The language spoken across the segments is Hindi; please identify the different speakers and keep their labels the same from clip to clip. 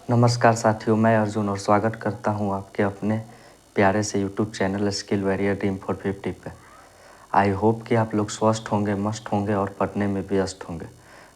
Speaker 1: नमस्कार साथियों, मैं अर्जुन और स्वागत करता हूं आपके अपने प्यारे से YouTube channel skill warrior dream 450 पे। आई होप कि आप लोग स्वस्थ होंगे, मस्त होंगे और पढ़ने में व्यस्त होंगे।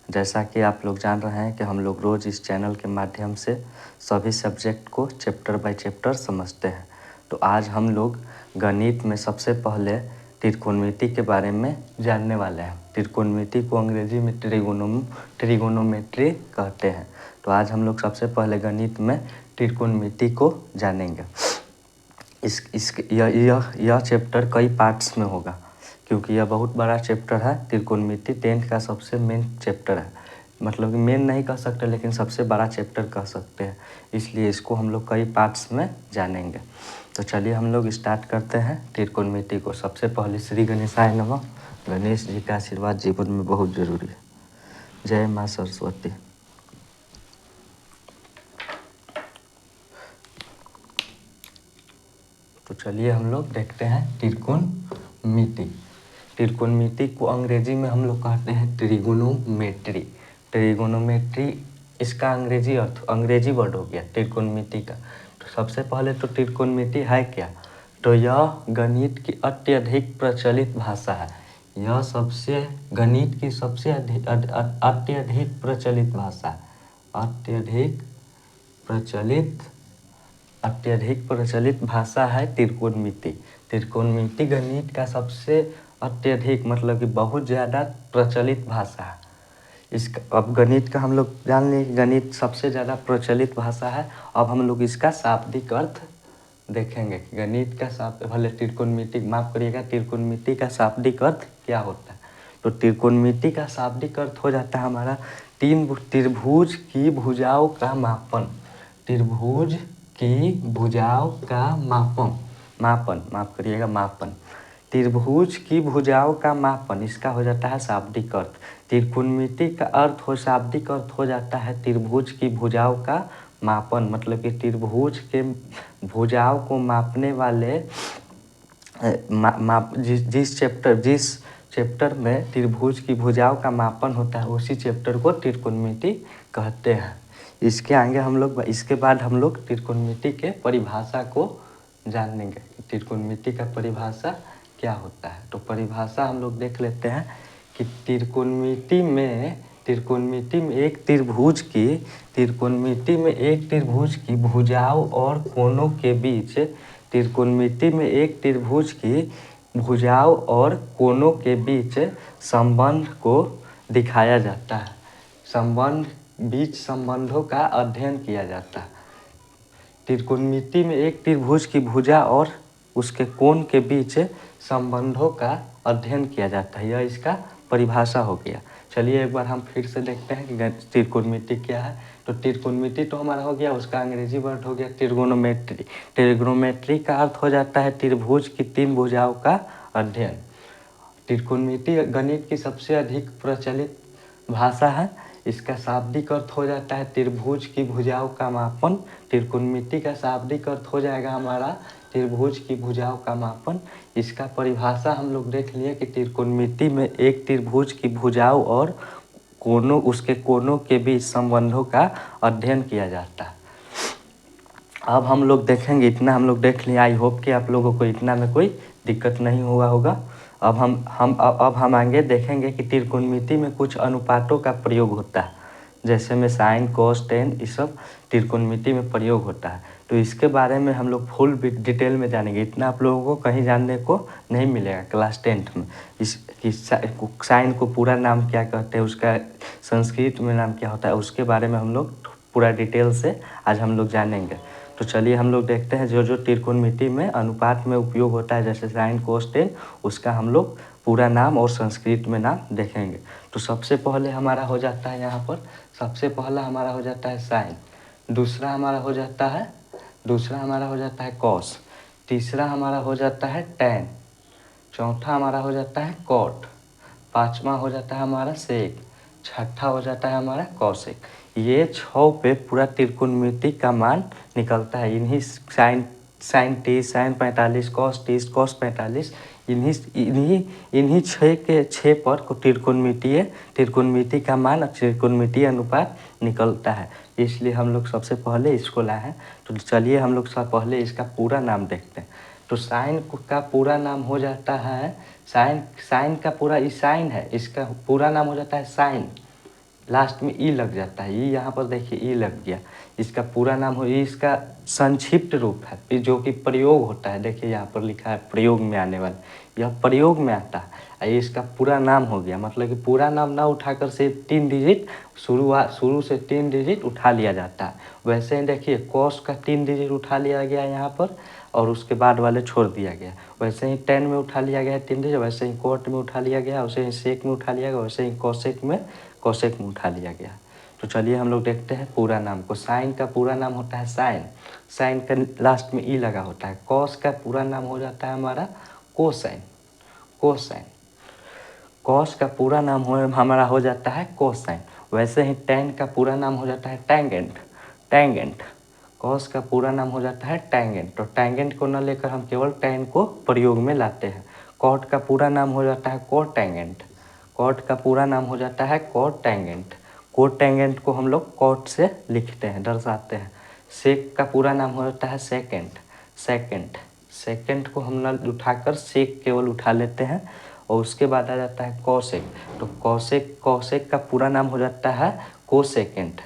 Speaker 1: जैसा कि आप लोग जान रहे हैं कि हम लोग रोज़ इस चैनल के माध्यम से सभी सब्जेक्ट को चैप्टर बाय चैप्टर समझते हैं। तो आज हम लोग गणित में सबसे पहले त्रिकोणमिति के बारे में जानने वाले हैं। त्रिकोणमिति को अंग्रेजी में ट्रिगोनोमेट्री कहते हैं। तो आज हम लोग सबसे पहले गणित में त्रिकोणमिति को जानेंगे। यह चैप्टर कई पार्ट्स में होगा क्योंकि यह बहुत बड़ा चैप्टर है। त्रिकोणमिति 10th का सबसे मेन चैप्टर है, मतलब कि मेन नहीं कह सकते लेकिन सबसे बड़ा चैप्टर कह सकते हैं, इसलिए इसको हम लोग कई पार्ट्स में जानेंगे। तो चलिए हम लोग स्टार्ट करते हैं त्रिकोणमिति को। सबसे पहले श्री गणेशाय नमः। गणेश जी का आशीर्वाद जीवन में बहुत जरूरी है। जय माँ सरस्वती। तो चलिए हम लोग देखते हैं त्रिकोणमिति। त्रिकोणमिति को अंग्रेजी में हम लोग कहते हैं ट्रिगोनोमेट्री। ट्रिगोनोमेट्री इसका अंग्रेजी वर्ड हो गया त्रिकोणमिति का। तो सबसे पहले तो त्रिकोणमिति है क्या? तो यह गणित की अत्यधिक प्रचलित भाषा है। यह गणित की सबसे अत्यधिक प्रचलित भाषा, अत्यधिक प्रचलित भाषा है त्रिकोणमिति। त्रिकोणमिति गणित का सबसे अत्यधिक मतलब कि बहुत ज़्यादा प्रचलित भाषा है। अब गणित का हम लोग जान लें कि गणित सबसे ज़्यादा प्रचलित भाषा है। अब हम लोग इसका शाब्दिक अर्थ देखेंगे कि गणित का भले त्रिकोणमिति का शाब्दिक अर्थ क्या होता है। तो त्रिकोणमिति का शाब्दिक अर्थ हो जाता है हमारा त्रिभुज की भुजाओं का मापन। त्रिभुज की भुजाओं का मापन। त्रिभुज की भुजाओं का मापन, इसका हो जाता है शाब्दिक अर्थ। त्रिकोणमिति का शाब्दिक अर्थ हो जाता है त्रिभुज की भुजाओं का मापन, मतलब कि त्रिभुज के भुजाओं को मापने वाले जिस चैप्टर में त्रिभुज की भुजाओं का मापन होता है उसी चैप्टर को त्रिकोणमिति कहते हैं। इसके बाद हम लोग त्रिकोणमिति के परिभाषा को जानेंगे। त्रिकोणमिति का परिभाषा क्या होता है। तो परिभाषा हम लोग देख लेते हैं कि त्रिकोणमिति में एक त्रिभुज की भुजाओं और कोनों के बीच संबंध को दिखाया जाता है। संबंधों का अध्ययन किया जाता है। त्रिकोणमिति में एक त्रिभुज की भुजा और उसके कोण के बीच संबंधों का अध्ययन किया जाता है। यह इसका परिभाषा हो गया। चलिए एक बार हम फिर से देखते हैं कि त्रिकोणमिति क्या है। तो त्रिकोणमिति तो हमारा हो गया, उसका अंग्रेजी वर्ड हो गया ट्रिगोनोमेट्री। ट्रिगोनोमेट्री का अर्थ हो जाता है त्रिभुज की 3 भुजाओं का अध्ययन। त्रिकोणमिति गणित की सबसे अधिक प्रचलित भाषा है। इसका शाब्दिक अर्थ हो जाता है त्रिभुज की भुजाओं का मापन। त्रिकोणमिति का शाब्दिक अर्थ हो जाएगा हमारा त्रिभुज की भुजाओं का मापन। इसका परिभाषा हम लोग देख लिए कि त्रिकोणमिति में एक त्रिभुज की भुजाओं और उसके कोनों के बीच संबंधों का अध्ययन किया जाता है। अब हम लोग देखेंगे, इतना हम लोग देख लिए। आई होप कि आप लोगों को इतना में कोई दिक्कत नहीं हुआ होगा। अब हम आगे देखेंगे कि त्रिकोणमिति में कुछ अनुपातों का प्रयोग होता है, जैसे में साइन, कोस, टेन, ये सब त्रिकोणमिति में प्रयोग होता है। तो इसके बारे में हम लोग फुल डिटेल में जानेंगे। इतना आप लोगों को कहीं जानने को नहीं मिलेगा क्लास 10th में। साइन को पूरा नाम क्या कहते हैं, उसका संस्कृत में नाम क्या होता है, उसके बारे में हम लोग पूरा डिटेल से आज हम लोग जानेंगे। तो चलिए हम लोग देखते हैं जो त्रिकोणमिति में अनुपात में उपयोग होता है, जैसे साइन, कोस, टेन, उसका हम लोग पूरा नाम और संस्कृत में नाम देखेंगे। तो सबसे पहले हमारा हो जाता है यहाँ पर, सबसे पहला हमारा हो जाता है साइन, दूसरा हमारा हो जाता है कॉस, तीसरा हमारा हो जाता है टेन, चौथा हमारा हो जाता है कॉट, पाँचवा हो जाता है हमारा सेक, छठा हो जाता है हमारा कॉसेक। ये 6 पे पूरा त्रिकोणमिति का मान निकलता है। इन्हीं साइन 30, साइन 45, कॉस 30, कॉस 45, इन्हीं 6 पर त्रिकोणमिति का मान, त्रिकोणमिति अनुपात निकलता है। इसलिए हम लोग सबसे पहले इसको लाए हैं। तो चलिए हम लोग सब पहले इसका पूरा नाम देखते हैं। तो साइन का पूरा नाम हो जाता है साइन का पूरा ई साइन है, इसका पूरा नाम हो जाता है साइन। लास्ट में ई लग जाता है, ई यहाँ पर देखिए ई लग गया। इसका पूरा नाम हो, इसका संक्षिप्त रूप है जो कि प्रयोग होता है। देखिए यहाँ पर लिखा है प्रयोग में आने वाला, यह प्रयोग में आता है। ये इसका पूरा नाम हो गया, मतलब कि पूरा नाम ना उठाकर से 3 डिजिट शुरू से 3 डिजिट उठा लिया जाता है। वैसे ही देखिए कॉस का 3 डिजिट उठा लिया गया यहाँ पर और उसके बाद वाले छोड़ दिया गया। वैसे ही टेन में उठा लिया गया 3 डिजिट, वैसे ही कोट में उठा लिया गया, वैसे ही सेक में उठा लिया गया, वैसे ही कोसेक में उठा लिया गया। तो चलिए हम लोग देखते हैं पूरा नाम को। साइन का पूरा नाम होता है साइन, साइन का लास्ट में ई लगा होता है। कॉस का पूरा नाम हो जाता है हमारा कोसाइन, कोसाइन। कॉस का पूरा नाम हमारा हो जाता है कोसाइन। वैसे ही टेन का पूरा नाम हो जाता है टैंगेंट, टैंगेंट। कॉस का पूरा नाम हो जाता है टैंगेंट। तो टैंगेंट को न लेकर हम केवल टैन को प्रयोग में लाते हैं। कॉट का पूरा नाम हो जाता है कोट टैंगेंट, कॉट का पूरा नाम हो जाता है कोट टैंगेंट। कोट टैंगेंट को हम लोग कॉट से लिखते हैं, दर्शाते हैं। सेक का पूरा नाम हो जाता है सेकेंड, सेकेंड। सेकेंड को हम न उठाकर सेक केवल उठा लेते हैं और उसके बाद आ जाता है कॉसेक। तो कॉसेक, कॉसेक का पूरा नाम हो जाता है कोसेकेंड।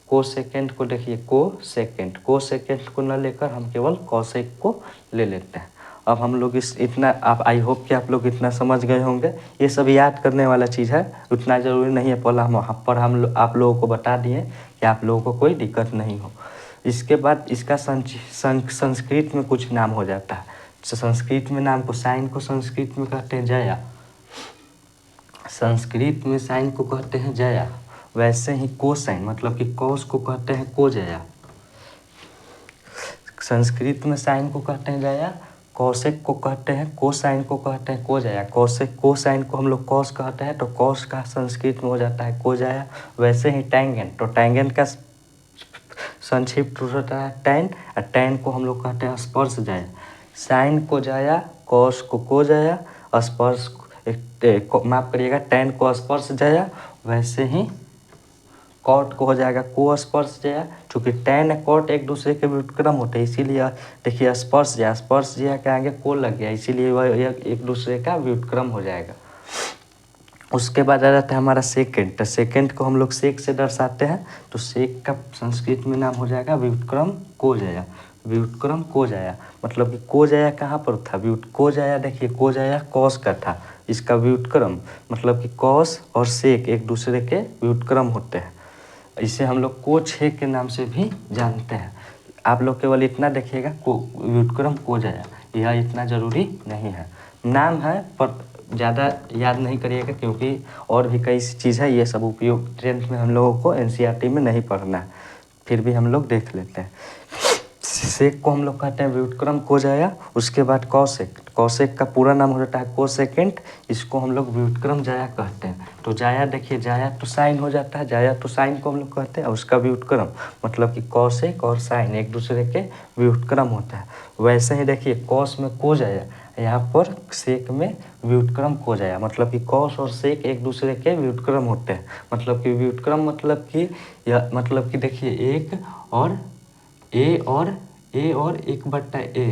Speaker 1: कोसेकेंड को देखिए कोसेकेंड, कोसेकेंड को न लेकर हम केवल कॉसेक को ले लेते हैं। अब हम लोग इतना आप आई होप कि आप लोग इतना समझ गए होंगे। ये सब याद करने वाला चीज़ है, उतना ज़रूरी नहीं है। पहले हम आप लोगों को बता दिए कि आप लोगों को कोई दिक्कत नहीं हो। इसके बाद इसका संस्कृत में कुछ नाम हो जाता है। संस्कृत में नाम को, साइन को संस्कृत में कहते हैं जया, संस्कृत में साइन को कहते हैं जया। वैसे ही कोसाइन मतलब कि कॉस को कहते हैं कोजया। संस्कृत में साइन को कहते हैं जया, कॉसेक को कहते हैं कोसाइन को कहते हैं कोजया। कॉसेक कोसाइन को हम लोग कॉस कहते हैं, तो कॉस का संस्कृत में हो जाता है कोजया। वैसे ही टैंगेंट, तो टैंगेंट का संक्षिप्त रूप होता है टैन, और टैन को हम लोग कहते हैं स्पर्श जया। साइन को जया, कॉस को कोजया, स्पर्श माफ करिएगा, टैन को स्पर्श जया। वैसे ही कॉट को हो जाएगा को स्पर्श जया। चूँकि टैन कॉट एक दूसरे के व्युत्क्रम होते हैं, इसीलिए देखिए स्पर्श जया, स्पर्श जया के आगे को लग गया, इसीलिए वह एक दूसरे का व्युत्क्रम हो जाएगा। उसके बाद आ जाता है हमारा सेकेंड। तो सेकेंड को हम लोग सेक से दर्शाते हैं, तो सेक का संस्कृत में नाम हो जाएगा व्युत्क्रम कोजया, व्युत्क्रम कोजया। मतलब कि कोजया कहाँ पर था, कोजया देखिए कोजया कॉस का था, इसका व्युत्क्रम मतलब कि कॉस और सेक एक दूसरे के व्युत्क्रम होते हैं। इसे हम लोग कोछे के नाम से भी जानते हैं। आप लोग केवल इतना देखिएगा को व्युत्क्रम कोजया, यह इतना ज़रूरी नहीं है, नाम है पर ज़्यादा याद नहीं करिएगा, क्योंकि और भी कई चीज़ है, ये सब उपयोग 10th में हम लोगों को एनसीईआरटी में नहीं पढ़ना है, फिर भी हम लोग देख लेते हैं। सेक को हम लोग कहते हैं व्युत्क्रम कोजया। उसके बाद कॉसेक, कॉसेक का पूरा नाम हो जाता है कोसेकेंट, इसको हम लोग व्युत्क्रम जाया कहते हैं। तो जाया देखिए, जाया तो साइन हो जाता है, जाया तो साइन को हम लोग कहते हैं, और उसका व्युत्क्रम मतलब कि कॉसेक और साइन एक दूसरे के व्युत्क्रम होता है। वैसे ही देखिए कॉस में कोजया, यहाँ पर सेक में व्युत्क्रम कोजया, मतलब कि कॉस और सेक एक दूसरे के व्युत्क्रम होते हैं। मतलब कि व्युत्क्रम मतलब कि यह मतलब कि देखिए एक और ए और 1/a,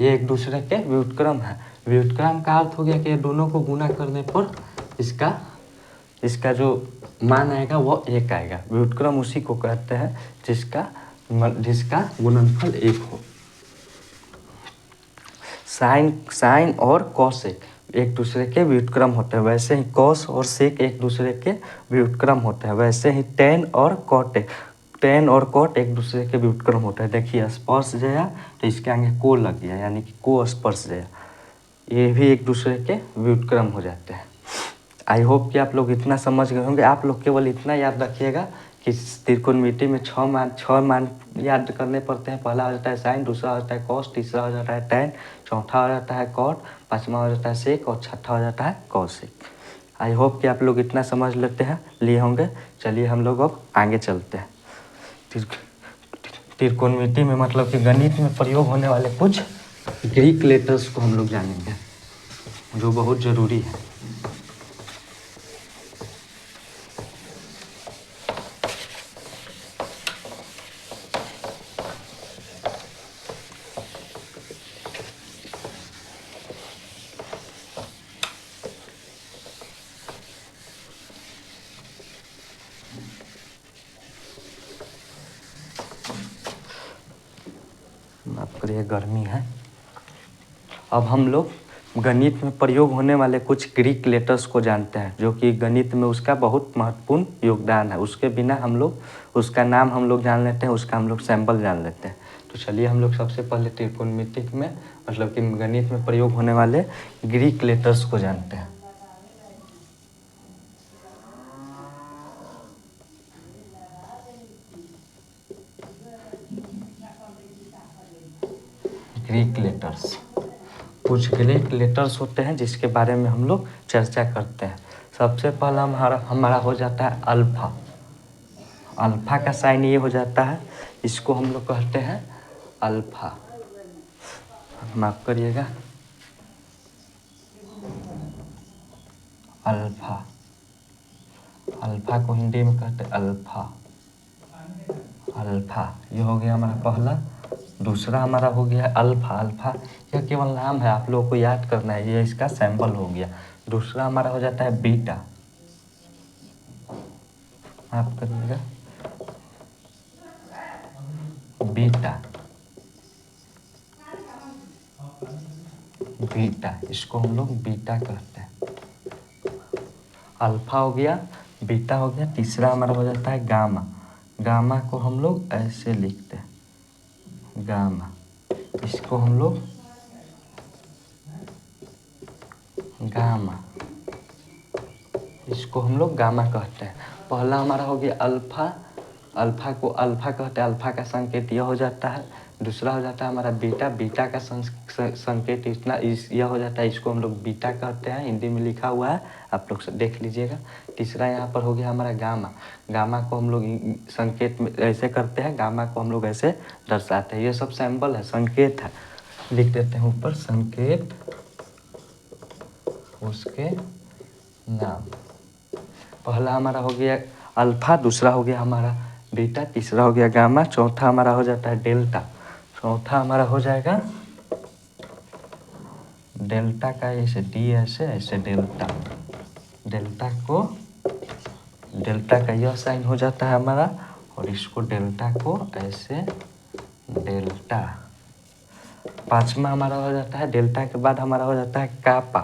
Speaker 1: ये एक दूसरे के व्युत्क्रम है। व्युत्क्रम का अर्थ हो गया कि दोनों को गुना करने पर इसका जो मान आएगा वो 1 आएगा। व्युत्क्रम उसी को कहते हैं जिसका गुणनफल 1 हो। साइन और कॉसेक एक दूसरे के व्युत्क्रम होते हैं, वैसे ही कॉस और सेक एक दूसरे के व्युत्क्रम होते हैं। वैसे ही टेन और कॉट एक दूसरे के व्युत्क्रम होता है। देखिए स्पर्श जया, तो इसके आगे को लग गया, यानी कि को स्पर्श जया, ये भी एक दूसरे के व्युत्क्रम हो जाते हैं। आई होप कि आप लोग इतना समझ गए होंगे। आप लोग केवल इतना याद रखिएगा कि त्रिकोणमिति में 6 मान याद करने पड़ते हैं। पहला हो जाता है साइन, दूसरा हो जाता है कॉस, तीसरा हो जाता है टैन, चौथा हो जाता है कॉट, पाँचवा हो जाता है सेक और छठा हो जाता है कॉसेक। आई होप कि आप लोग इतना समझ लिए होंगे। चलिए हम लोग अब आगे चलते हैं। त्रिकोणमिति में मतलब कि गणित में प्रयोग होने वाले कुछ ग्रीक लेटर्स को हम लोग जानेंगे, जो बहुत ज़रूरी है। करिए गर्मी है। अब हम लोग गणित में प्रयोग होने वाले कुछ ग्रीक लेटर्स को जानते हैं, जो कि गणित में उसका बहुत महत्वपूर्ण योगदान है। उसके बिना हम लोग उसका नाम हम लोग जान लेते हैं, उसका हम लोग सिंबल जान लेते हैं। तो चलिए हम लोग सबसे पहले त्रिकोणमिति में मतलब कि गणित में प्रयोग होने वाले ग्रीक लेटर्स को जानते हैं। ग्रीक लेटर्स, कुछ ग्रीक लेटर्स होते हैं जिसके बारे में हम लोग चर्चा करते हैं। सबसे पहला हमारा हो जाता है अल्फा। अल्फा का साइन ये हो जाता है, इसको हम लोग कहते हैं अल्फा। माफ करिएगा, अल्फा। अल्फा को हिंदी में कहते हैं अल्फा। अल्फा ये हो गया हमारा पहला। दूसरा हमारा हो गया अल्फा। अल्फा यह केवल नाम है, आप लोगों को याद करना है, ये इसका सैंपल हो गया। दूसरा हमारा हो जाता है बीटा। माफ करिएगा, बीटा। बीटा, इसको हम लोग बीटा कहते हैं। अल्फा हो गया, बीटा हो गया। तीसरा हमारा हो जाता है गामा। गामा को हम लोग ऐसे लिखते हैं, गामा। इसको हम लोग गामा, इसको हम लोग गामा कहते हैं। पहला हमारा हो गया अल्फा। अल्फा को अल्फा कहते हैं, अल्फा का संकेत यह हो जाता है। दूसरा हो जाता है हमारा बीटा। बीटा का संकेत यह हो जाता है, इसको हम लोग बीटा कहते हैं, हिंदी में लिखा हुआ है, आप लोग देख लीजिएगा। तीसरा यहाँ पर हो गया हमारा गामा। गामा को हम लोग संकेत में ऐसे करते हैं, गामा को हम लोग ऐसे दर्शाते हैं। ये सब सिंबल है, संकेत है, लिख देते हैं ऊपर संकेत, उसके नाम। पहला हमारा हो गया अल्फा, दूसरा हो गया हमारा बीटा, तीसरा हो गया गामा, चौथा हमारा हो जाता है डेल्टा। चौथा हमारा हो जाएगा डेल्टा का ऐसे डी, ऐसे ऐसे डेल्टा। डेल्टा को, डेल्टा का यह साइन हो जाता है हमारा, और इसको डेल्टा को ऐसे डेल्टा। पांचवा हमारा हो जाता है डेल्टा के बाद हमारा हो जाता है कापा।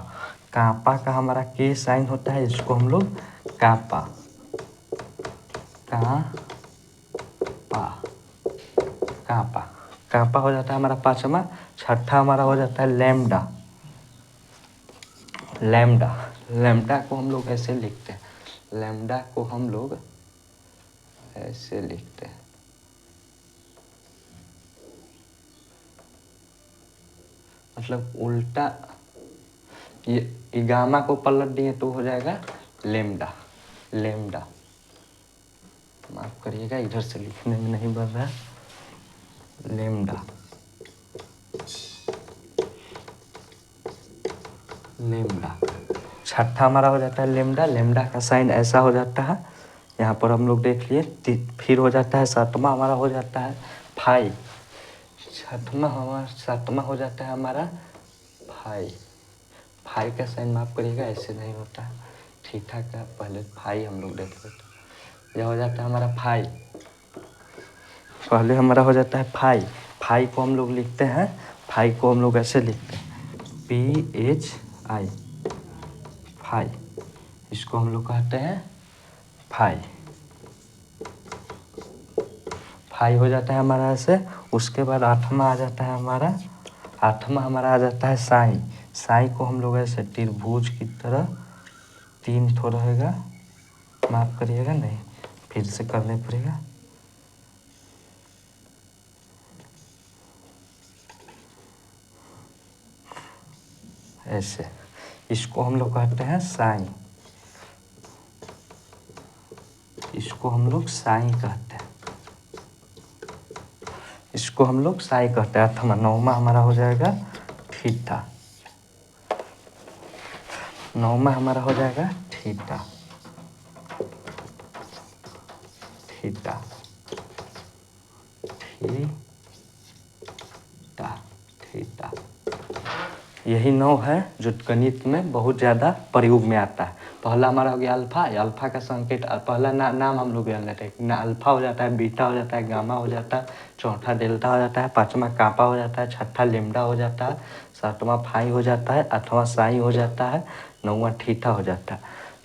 Speaker 1: कापा का हमारा के साइन होता है, इसको हम लोग कापा, कापा, कापा हो जाता है हमारा पांचवा। छठा हमारा हो जाता है लैम्डा। लैम्डा, लैम्डा को हम लोग ऐसे लिखते हैं, लैम्डा को हम लोग ऐसे लिखते हैं। मतलब उल्टा, ये गामा को पलट दिए तो हो जाएगा लैम्डा। लैम्डा, माफ करिएगा इधर से लिखने में नहीं बन रहा है। Lambda, lambda. छठा हमारा हो जाता है लैम्डा। लैम्डा का साइन ऐसा हो जाता है, यहाँ पर हम लोग देख लिए। फिर हो जाता है सातवां हमारा हो जाता है फाई। सातवां हो जाता है हमारा फाई। फाई का साइन माफ करिएगा ऐसे नहीं होता है, थीटा का पहले फाई हम लोग देख लेते हैं। यह हो जाता है हमारा फाई। पहले हमारा हो जाता है फाई। फाई को हम लोग लिखते हैं, फाई को हम लोग ऐसे लिखते हैं PHI, फाई। इसको हम लोग कहते हैं फाई। फाई हो जाता है हमारा ऐसे। उसके बाद आठवां आ जाता है हमारा, आठवां हमारा आ जाता है साई। साई को हम लोग ऐसे त्रिभुज की तरह, तीन तो रहेगा, माफ करिएगा नहीं, फिर से करने पड़ेगा। ऐसे, इसको हम लोग कहते हैं साई। इसको हम लोग साई कहते हैं, इसको हम लोग साई कहते हैं। अथवा नौमा हमारा हो जाएगा थीटा। नौमा हमारा हो जाएगा थीटा। Theta, theta, theta. यही 9 है जो गणित में बहुत ज़्यादा प्रयोग में आता है। पहला हमारा हो गया अल्फा, अल्फा का संकेत पहला नाम हम लोग जान लेते हैं ना, अल्फा हो जाता है, बीटा हो जाता है, गामा हो जाता है, चौथा डेल्टा हो जाता है, पाँचवा कापा हो जाता है, छठा लेमडा हो जाता है, सातवां फाई हो जाता है, आठवां साई हो जाता है, नौवां थीटा हो जाता है।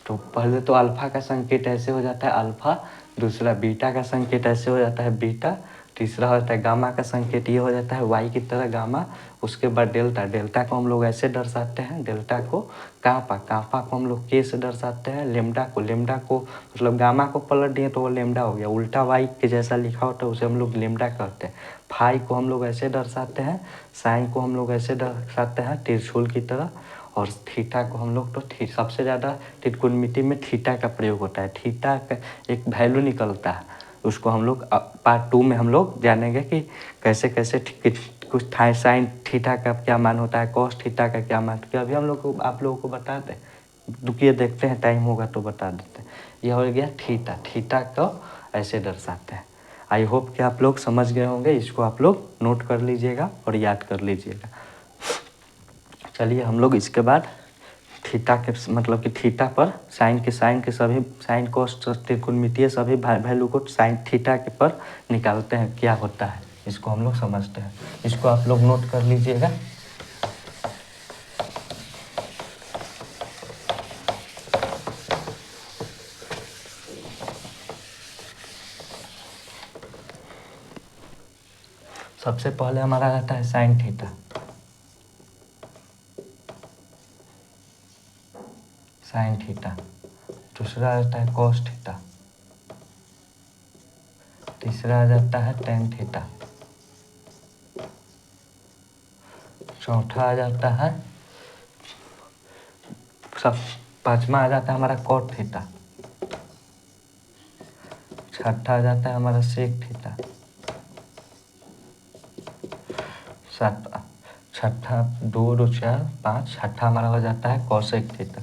Speaker 1: तो पहले तो अल्फा का संकेत ऐसे हो जाता है अल्फा, दूसरा बीटा का संकेत ऐसे हो जाता है बीटा, तीसरा हो जाता है गामा का संकेत ये हो जाता है वाई की तरह गामा, उसके बाद डेल्टा, डेल्टा को हम लोग ऐसे दर्शाते हैं, डेल्टा को कापा, कापा को हम लोग के से दर्शाते हैं, लेमडा को मतलब गामा को पलट दिए तो वो लेमडा हो गया, उल्टा वाई के जैसा लिखा होता है उसे हम लोग लेमडा कहते हैं। फाई को हम लोग ऐसे दर्शाते हैं, साइन को हम लोग ऐसे दर्शाते हैं त्रिशूल की तरह, और थीटा को हम लोग तो सबसे ज़्यादा त्रिकोणमिति में थीटा का प्रयोग होता है। थीटा का एक वैल्यू निकलता है, उसको हम लोग पार्ट 2 में हम लोग जानेंगे कि कैसे कैसे कुछ साइन थीटा का क्या मान होता है, कॉस थीटा का क्या मान, क्योंकि अभी हम लोग को आप लोगों को बताते हैं, रुकिए देखते हैं टाइम होगा तो बता देते हैं। यह हो गया थीटा, थीटा को ऐसे दर्शाते हैं। आई होप कि आप लोग समझ गए होंगे, इसको आप लोग नोट कर लीजिएगा और याद कर लीजिएगा। चलिए हम लोग इसके बाद थीटा के मतलब कि थीटा पर साइन के सभी साइन कोस त्रिकोणमितीय सभी वैल्यू को साइन थीटा के पर निकालते हैं क्या होता है, इसको हम लोग समझते हैं। इसको आप लोग नोट कर लीजिएगा। सबसे पहले हमारा रहता है साइन थीटा, साइन थीटा, दूसरा रहता है कॉस थीटा, तीसरा आ जाता है टेन थीटा, चौथा आ जाता है पांचवा आ जाता है हमारा कॉट थीटा, छठा आ जाता है हमारा सेक थीटा, छठा 2 2 4 5, छठा हमारा हो जाता है कॉसेक थीटा।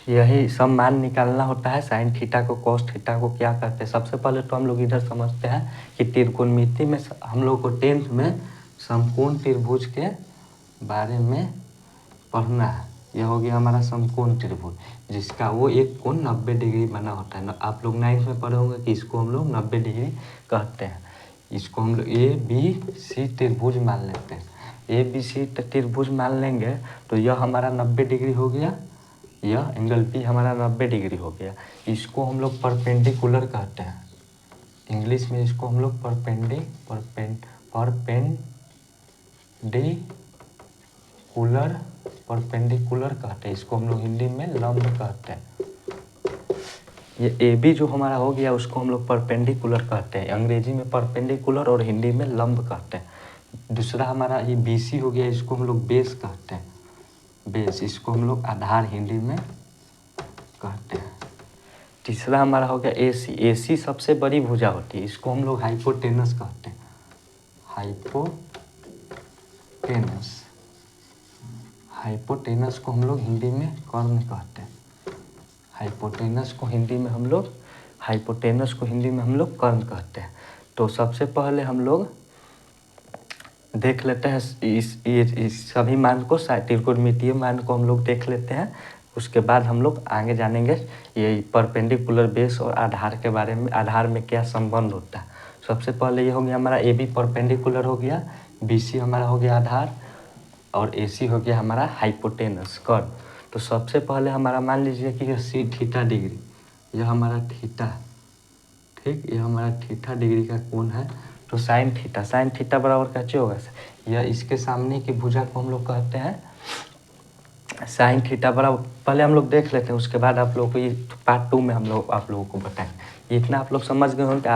Speaker 1: यही सब मान निकालना होता है। साइन थीटा को कॉस थीटा को क्या कहते हैं, सबसे पहले तो हम लोग इधर समझते हैं कि त्रिकोणमिति में हम लोग को 10th में समकोण त्रिभुज के बारे में पढ़ना है। यह हो गया हमारा समकोण त्रिभुज, जिसका वो एक कोण 90 डिग्री बना होता है। आप लोग 9th में पढ़े होंगे कि इसको हम लोग 90 डिग्री कहते हैं। इसको हम लोग ए बी सी त्रिभुज मान लेते हैं। ए बी सी त्रिभुज मान लेंगे तो यह हमारा 90 डिग्री हो गया, यह एंगल बी हमारा 90 डिग्री हो गया। इसको हम लोग परपेंडिकुलर कहते हैं, इंग्लिश में इसको हम लोग परपेंडिकुलर कहते हैं। इसको हम लोग हिंदी में लंब कहते हैं। ये ए बी जो हमारा हो गया उसको हम लोग परपेंडिकुलर कहते हैं, अंग्रेजी में परपेंडिकुलर और हिंदी में लंब कहते हैं। दूसरा हमारा ये बी सी हो गया, इसको हम लोग बेस कहते हैं, बेस, इसको हम लोग आधार हिंदी में कहते हैं। तीसरा हमारा हो गया ए सी, ए सी सबसे बड़ी भुजा होती है, इसको हम लोग हाइपोटेनस कहते हैं, हाइपोटेनस। हाइपोटेनस को हम लोग हिंदी में कर्ण कहते हैं, हाइपोटेनस को हिंदी में हम लोग कर्ण कहते हैं। तो सबसे पहले हम लोग देख लेते हैं इस सभी मान को, त्रिकोणमितीय मान को हम लोग देख लेते हैं। उसके बाद हम लोग आगे जानेंगे ये परपेंडिकुलर बेस और आधार के बारे में, आधार में क्या संबंध होता है। सबसे पहले ये हो गया हमारा ए बी परपेंडिकुलर हो गया, बी सी हमारा हो गया आधार, और ए सी हो गया हमारा हाइपोटेनस कर्ण। तो सबसे पहले हमारा मान लीजिए कि यह सी थीटा डिग्री, यह हमारा थीटा, ठीक, यह हमारा थीटा डिग्री का कोण है। तो साइन थीटा बराबर कैसे होगा, यह इसके सामने की भुजा को हम लोग कहते हैं साइन थीटा बराबर। पहले हम लोग देख लेते हैं, उसके बाद आप लोगों को ये पार्ट 2 में हम लोग आप लोगों को बताएंगे। इतना आप लोग समझ गए होंगे,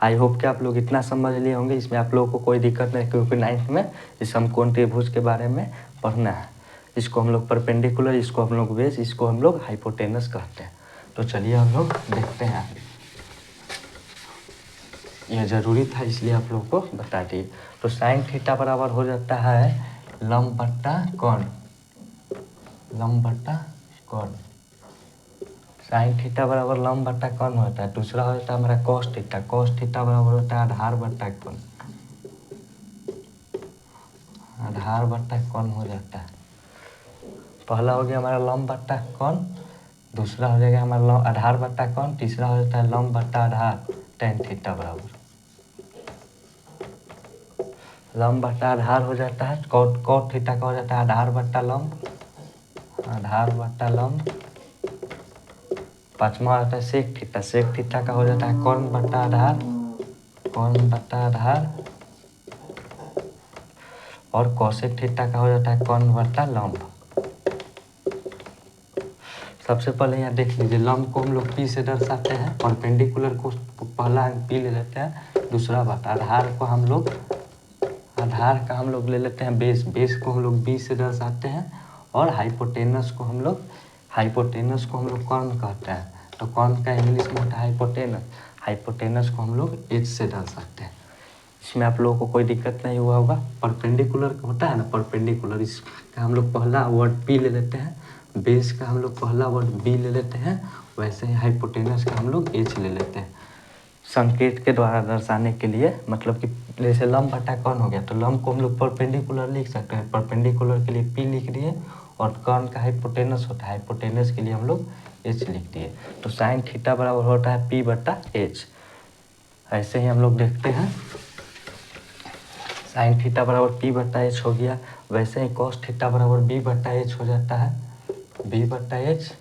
Speaker 1: आई होप कि आप लोग इतना समझ लिए होंगे, इसमें आप लोगों को कोई दिक्कत नहीं, क्योंकि 9th में इस समकोण त्रिभुज के बारे में पढ़ना है। इसको हम लोग परपेंडिकुलर, इसको हम लोग बेस, इसको हम लोग हाइपोटेनस कहते हैं। तो चलिए हम लोग देखते हैं आगे, यह ज़रूरी था इसलिए आप लोग को बता दिए। तो साइन थीटा बराबर हो जाता है लंब बट्टा कर्ण, लंब बट्टा कर्ण। साइन थीटा बराबर लंब बट्टा कर्ण होता है। दूसरा हो जाता है हमारा कॉस थीटा बराबर होता है आधार बट्टा कर्ण, आधार बट्टा कौन हो जाता है। पहला हो गया हमारा लंब बट्टा कौन, दूसरा हो जाएगा हमारा आधार बट्टा कौन, तीसरा हो जाता है लंब बट्टा आधार tan थीटा बराबर लंब बट्टा आधार हो जाता है cot थीटा का हो जाता है आधार बट्टा लंब, आधार बट्टा लंब। पांचवा आता है सेक थीटा का हो जाता है कौन बट्टा आधार, कौन बट्टा आधार। और कोसेक थीटा का हो जाता है कौन बट्टा लंब। सबसे पहले यहाँ देख लीजिए, लंब को हम लोग पी से दर्शाते हैं, परपेंडिकुलर को पहला पी ले लेते हैं, दूसरा बात आधार को हम लोग आधार का हम लोग ले लेते हैं बेस, बेस को हम लोग बी से दर्शाते हैं, और हाइपोटेनस को हम लोग कौन कहते हैं, तो कौन का इंग्लिश में होता है हाइपोटेनस, हाइपोटेनस को हम लोग एच से दर्शाते हैं। इसमें आप लोगों को कोई दिक्कत नहीं हुआ होगा। परपेंडिकुलर होता है ना, परपेंडिकुलर, इसका हम लोग पहला वर्ड पी ले लेते हैं, बेस का हम लोग पहला वर्ड बी ले लेते हैं, वैसे ही हाइपोटेनस का हम लोग एच ले लेते हैं संकेत के द्वारा दर्शाने के लिए। मतलब कि जैसे लंब बटा कौन हो गया, तो लंब को हम लोग परपेंडिकुलर लिख सकते हैं, परपेंडिकुलर के लिए पी लिख दिए, और कौन का हाइपोटेनस होता है, हाइपोटेनस के लिए हम लोग एच लिख दिए। तो साइन थीटा बराबर होता है पी बटा एच। ऐसे ही हम लोग देखते हैं, साइन थीटा बराबर पी बटा एच हो गया, वैसे ही कॉस थीटा बराबर बी बटा एच हो जाता है, बी बटा एच।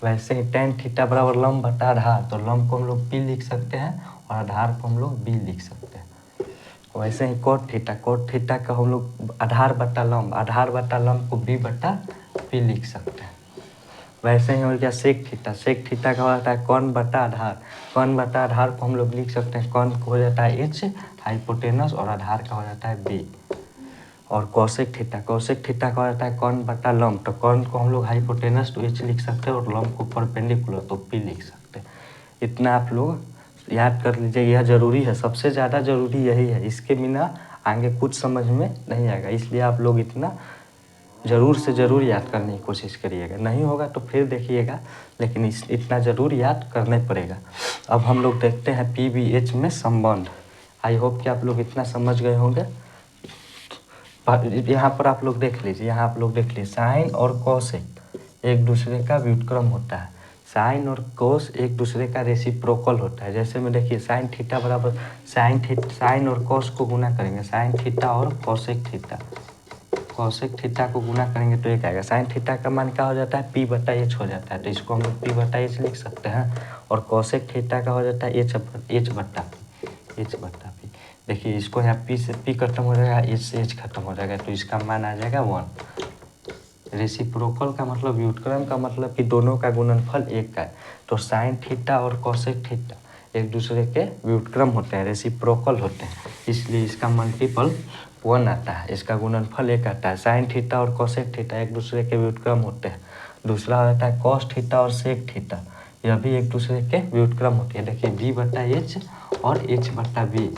Speaker 1: वैसे ही टेन थीटा बराबर लंब बटा आधार, तो लंब को हम लोग पी लिख सकते हैं और आधार को हम लोग बी लिख सकते हैं। वैसे ही कोट थीटा का हम लोग आधार बटा लंब को बी बटा पी लिख सकते हैं। वैसे ही हो गया सेक थीटा का हो जाता है कौन बटा आधार को हम लोग लिख सकते हैं, कौन को हो जाता है एच हाइपोटेनस, और आधार का हो जाता है बी। और कोसेक थीटा का हो जाता है कौन बटा लंब, तो कौन को हम लोग हाइपोटेनस तो एच लिख सकते हैं, और लंब को परपेंडिकुलर तो पी लिख सकते हैं। इतना आप लोग याद कर लीजिए, यह जरूरी है, सबसे ज़्यादा जरूरी यही है, इसके बिना आगे कुछ समझ में नहीं आएगा, इसलिए आप लोग इतना ज़रूर से ज़रूर याद करने की कोशिश करिएगा। नहीं होगा तो फिर देखिएगा, लेकिन इतना ज़रूर याद करना पड़ेगा। अब हम लोग देखते हैं पी बी एच में संबंध। आई होप कि आप लोग इतना समझ गए होंगे। यहाँ पर आप लोग देख लीजिए, साइन और कोसेक एक दूसरे का व्युत्क्रम होता है, साइन और कोस एक दूसरे का रेसिप्रोकल होता है। जैसे में देखिए साइन थीटा बराबर साइन और कोस को गुना करेंगे, साइन थीटा और कोसेक थीटा को गुना करेंगे तो एक आएगा। साइन थीटा का मान क्या हो जाता है, पी बटा एच हो जाता है, तो इसको हम लोग पी बटा एच लिख सकते हैं। और कोसेक थीटा का हो जाता है एच बट्टा पी। देखिए इसको यहाँ पी से पी खत्म हो जाएगा, एच से एच खत्म हो जाएगा, तो इसका मान आ जाएगा 1। रेसिप्रोकल का मतलब व्युत्क्रम का मतलब कि दोनों का गुणनफल एक का है। तो साइन थीटा और कोसेक थीटा एक दूसरे के व्युत्क्रम होते हैं, रेसिप्रोकल होते हैं, इसलिए इसका मल्टीपल 1 आता है, इसका गुणनफल 1 आता है। साइन थीटा और कोसेक थीटा एक दूसरे के व्युत्क्रम होते हैं। दूसरा आता है कॉस थीटा और सेक थीटा, यह भी एक दूसरे के व्युत्क्रम होते हैं। देखिए बी बटा एच और एच बटा बी,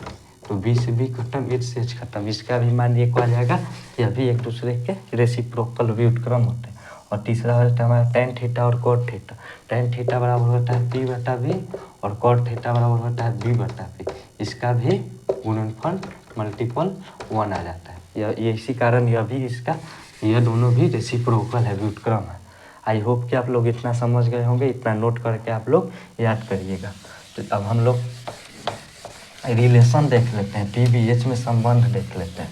Speaker 1: तो बी से बी खत्म, एच से एच खत्म, इसका भी मान 1 आ जाएगा। यह भी एक दूसरे के रेसिप्रोकल व्युत्क्रम होते हैं। और तीसरा होता है हमारा टेन थीटा और कोट थीटा। टेन थीटा बराबर होता है पी बटा बी, और कोट थीटा बराबर होता है बी बटा पी, इसका भी गुणनफल मल्टीपल 1 आ जाता है। यह इसी कारण यह दोनों भी रेसिप्रोकल है, व्युत्क्रम है। आई होप कि आप लोग इतना समझ गए होंगे, इतना नोट करके आप लोग याद करिएगा। तो अब हम लोग रिलेशन देख लेते हैं, पी बी एच में संबंध देख लेते हैं।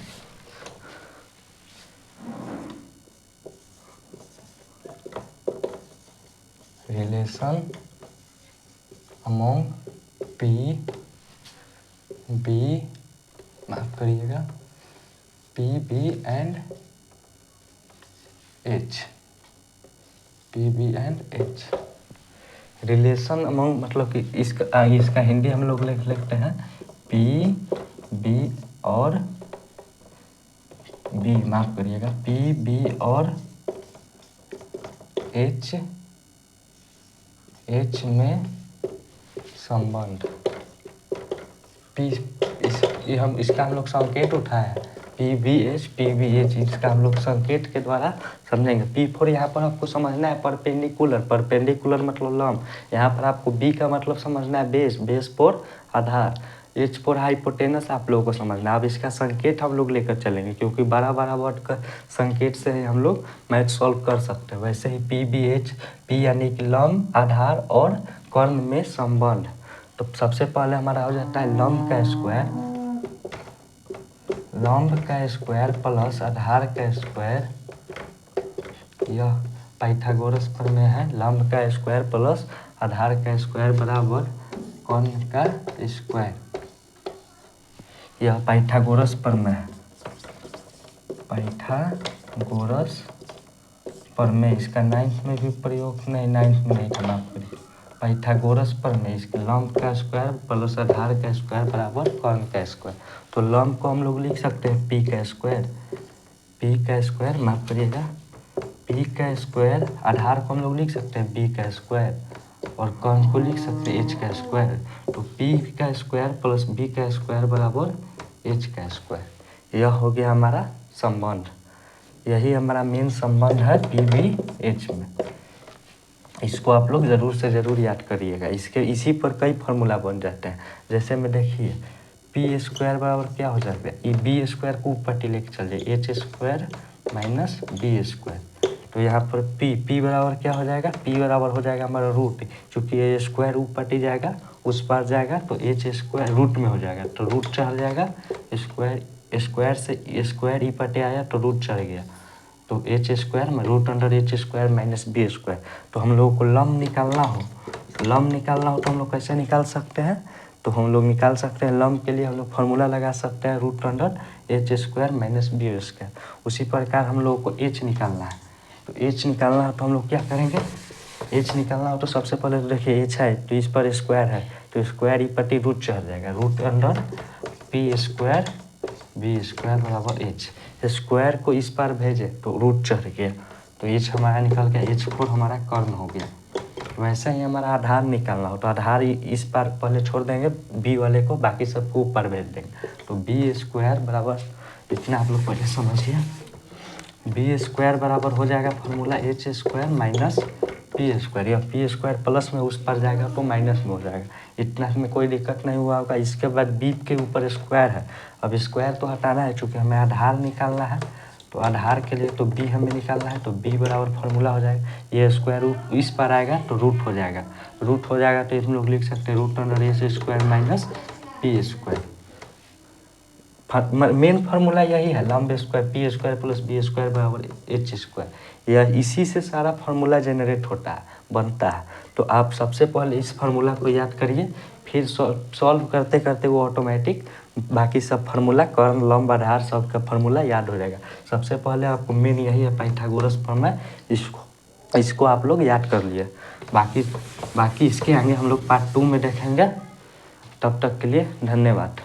Speaker 1: रिलेशन अमोंग पी बी, माफ करिएगा, P B and H. Relation among मतलब कि इसका हिंदी हम लोग लिख लेते हैं पी बी और बी, माफ करिएगा, पी बी और एच में संबंध। इसका हम लोग संकेत उठाए हैं, पी बी एच, इसका हम लोग संकेत के द्वारा समझेंगे। P4 यहाँ पर आपको समझना है परपेंडिकुलर मतलब लंब। यहाँ पर आपको B का मतलब समझना है बेस, बेस पर आधार। H4 हाइपोटेनस आप लोगों को समझना। अब इसका संकेत हम लोग लेकर चलेंगे, क्योंकि बड़ा बड़ा वर्ड का संकेत से ही हम लोग मैथ सॉल्व कर सकते हैं। वैसे ही PBH, P यानी कि लंब, आधार और कर्ण में संबंध। तो सबसे पहले हमारा हो जाता है लंब का स्क्वायर, लंब का स्क्वायर प्लस आधार का स्क्वायर, यह पाइथागोरस प्रमेय है। लंब का स्क्वायर प्लस आधार का स्क्वायर बराबर कर्ण का स्क्वायर, यह पाइथागोरस प्रमेय है। पाइथागोरस प्रमेय इसका 9th में भी प्रयोग, नहीं 9th में नहीं था, माफ करिए। पाइथागोरस प्रमेय, इसके लंब का स्क्वायर प्लस आधार का स्क्वायर बराबर कर्ण का स्क्वायर। तो लंब को हम लोग लिख सकते हैं P का स्क्वायर, P का स्क्वायर, माफ करिएगा, P का स्क्वायर। आधार को हम लोग लिख सकते हैं B का स्क्वायर और कर्ण को लिख सकते हैं H का स्क्वायर। तो P का स्क्वायर प्लस B का स्क्वायर बराबर H का स्क्वायर। यह हो गया हमारा संबंध। यही हमारा मेन संबंध है PBH में। इसको आप लोग ज़रूर से ज़रूर याद करिएगा। इसी पर कई फार्मूला बन जाते हैं। जैसे में देखिए P स्क्वायर बराबर क्या हो जाता है, ये B स्क्वायर को ऊपर लेके चल जाए, H square minus B square. तो यहाँ पर P बराबर क्या हो जाएगा, P बराबर हो जाएगा हमारा रूट, क्योंकि ये स्क्वायर ऊपर जाएगा उस पार जाएगा तो H स्क्वायर रूट में हो जाएगा, तो रूट चढ़ जाएगा, स्क्वायर से स्क्वायर ई पटे आया तो रूट चढ़ गया, तो H स्क्वायर में root under H square minus B square. तो हम लोगों को लंब निकालना हो, लंब निकालना हो तो हम लोग कैसे निकाल सकते हैं, तो हम लोग निकाल सकते हैं लंब के लिए हम लोग फार्मूला लगा सकते हैं root under H square minus B square. उसी प्रकार हम लोगों को H निकालना है, तो H निकालना है तो हम लोग क्या करेंगे, H निकालना हो तो सबसे पहले तो देखिए H है तो इस पर स्क्वायर है, तो स्क्वायर ई पट्टी रूट चढ़ जाएगा, root under P square B square बराबर H। स्क्वायर को इस पार भेजे तो रूट चढ़ गया, तो H हमारा निकल गया, H4 हमारा कर्ण हो गया। वैसे ही हमारा आधार निकालना हो तो आधार इस पार पहले छोड़ देंगे B वाले को, बाकी सबको ऊपर भेज देंगे, तो B स्क्वायर बराबर, इतना आप लोग पहले समझिए, B स्क्वायर बराबर हो जाएगा formula H square minus P square, या P स्क्वायर प्लस में उस पर जाएगा तो माइनस में हो जाएगा। इतना में कोई दिक्कत नहीं हुआ होगा। इसके बाद B के ऊपर स्क्वायर है, अब स्क्वायर तो हटाना है, चूँकि हमें आधार निकालना है, तो आधार के लिए तो B हमें निकालना है, तो B बराबर फार्मूला हो जाएगा, ये स्क्वायर इस पर आएगा तो रूट हो जाएगा, रूट हो जाएगा तो हम लोग लिख सकते हैं root under H square minus P square. Main formula यही है, लंब square P square plus B square बराबर H स्क्वायर। यह इसी से सारा फार्मूला जनरेट होता है, बनता है। तो आप सबसे पहले इस फार्मूला को याद करिए, फिर सॉल्व करते करते वो ऑटोमेटिक बाकी सब फार्मूला कर्ण लंब आधार सब का फार्मूला याद हो जाएगा। सबसे पहले आपको मेन यही है पाइथागोरस प्रमेय, इसको आप लोग याद कर लिए। बाकी इसके आगे हम लोग पार्ट 2 में देखेंगे। तब तक के लिए धन्यवाद।